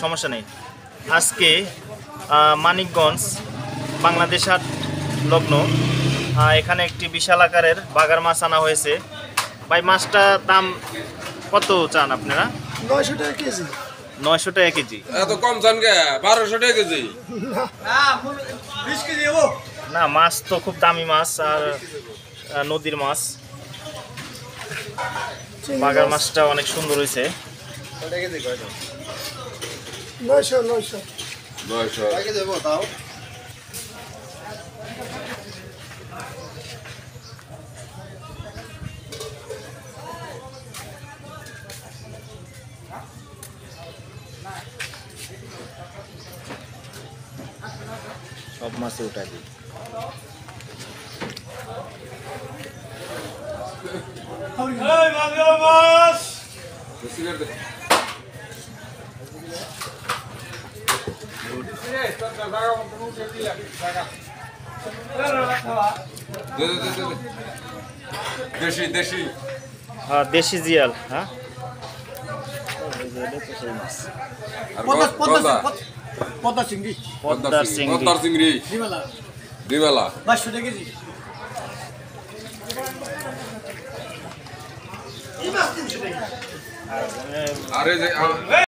সমস্যা নেই। আজকে মানিকগঞ্জ বাংলাদেশ হাট লগ্ন এখানে একটি বিশাল আকারের বাগার মাছ আনা হয়েছে। ভাই মাছটা দাম কত চান আপনারা? 900 টাকা কেজি। 900 টাকা কেজি। এত কম চান কে? 1200 টাকা কেজি। না 20 কেজি হবো না, মাছ তো খুব দামি মাছ আর নদীর মাছ। বাগার মাছটা অনেক সুন্দর হয়েছে। 900 দেবো তাও। সব মাছে উঠা দিই। দেশি দেশি দেশি জিয়াল। হ্যাঁ, পদ্মা চিংড়ি। পদ্মার চিংড়ি। পদ্মার চিংড়ি দিবেলা 500 টাকা কেজি। আরে